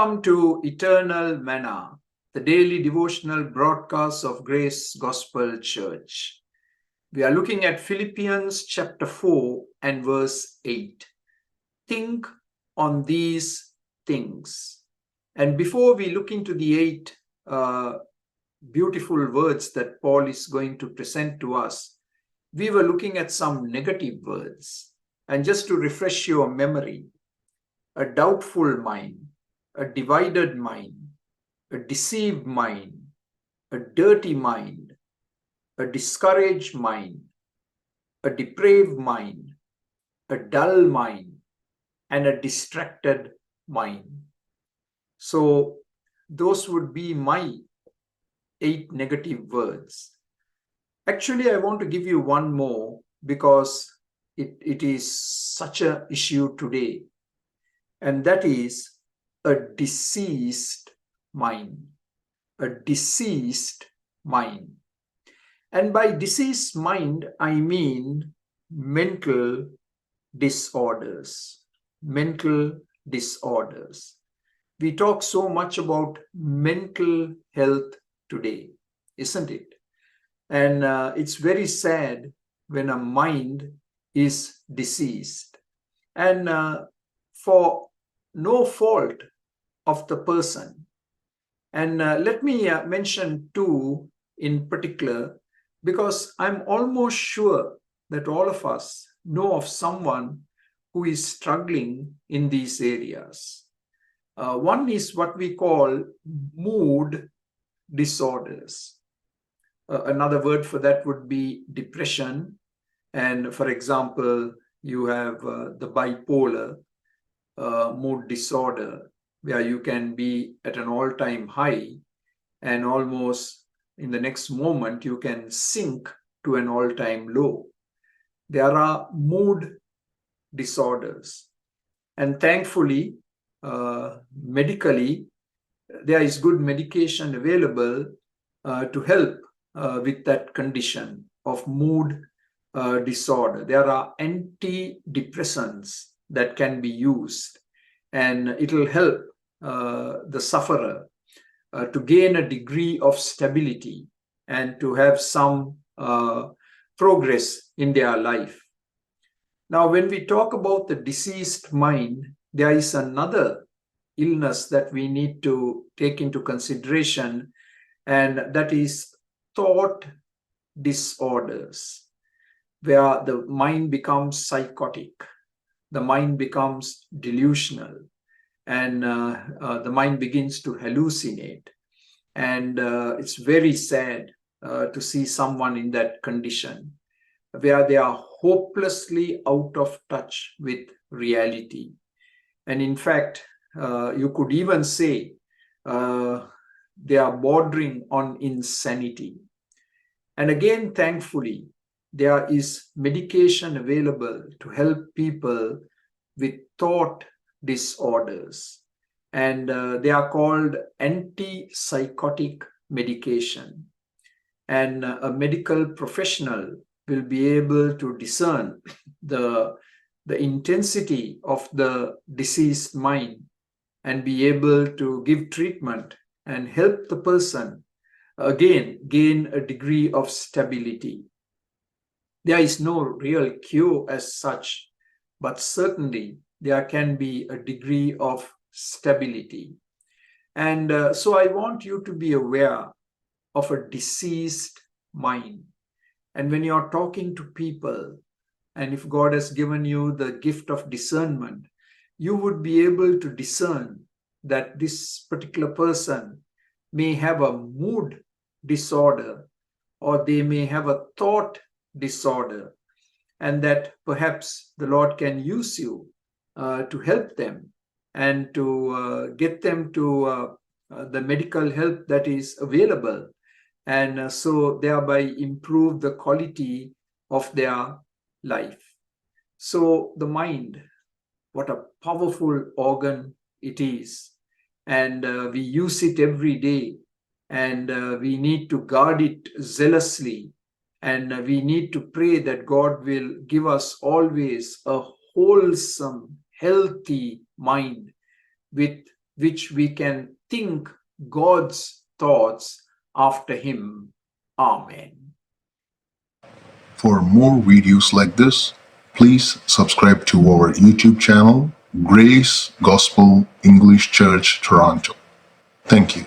Welcome to Eternal Manna, the daily devotional broadcast of Grace Gospel Church. We are looking at Philippians chapter 4 and verse 8. Think on these things. And before we look into the eight beautiful words that Paul is going to present to us, we were looking at some negative words. And just to refresh your memory, a doubtful mind, a divided mind, a deceived mind, a dirty mind, a discouraged mind, a depraved mind, a dull mind, and a distracted mind. So those would be my 8 negative words. Actually, I want to give you one more because it is such an issue today. And that is a diseased mind. A diseased mind. And by diseased mind, I mean mental disorders. Mental disorders. We talk so much about mental health today, isn't it? And it's very sad when a mind is diseased. And for no fault of the person. And let me mention two in particular, because I'm almost sure that all of us know of someone who is struggling in these areas. One is what we call mood disorders. Another word for that would be depression. And for example, you have the bipolar mood disorder, where you can be at an all-time high and almost in the next moment you can sink to an all-time low. There are mood disorders, and thankfully medically there is good medication available to help with that condition of mood disorder. There are antidepressants that can be used, and it will help the sufferer to gain a degree of stability and to have some progress in their life. Now, when we talk about the diseased mind, there is another illness that we need to take into consideration, and that is thought disorders, where the mind becomes psychotic, the mind becomes delusional, and the mind begins to hallucinate. And it's very sad to see someone in that condition, where they are hopelessly out of touch with reality. And in fact, you could even say they are bordering on insanity. And again, thankfully, there is medication available to help people with thought disorders. And they are called antipsychotic medication. And a medical professional will be able to discern the intensity of the diseased mind and be able to give treatment and help the person again gain a degree of stability. There is no real cure as such, but certainly there can be a degree of stability. And so I want you to be aware of a diseased mind. And when you're talking to people, and if God has given you the gift of discernment, you would be able to discern that this particular person may have a mood disorder, or they may have a thought disorder, and that perhaps the Lord can use you to help them and to get them to the medical help that is available, and so thereby improve the quality of their life. So the mind, what a powerful organ it is, and we use it every day, and we need to guard it zealously, and we need to pray that God will give us always a wholesome, healthy mind with which we can think God's thoughts after him. Amen. For more videos like this, please subscribe to our YouTube channel, Grace Gospel English Church Toronto. Thank you.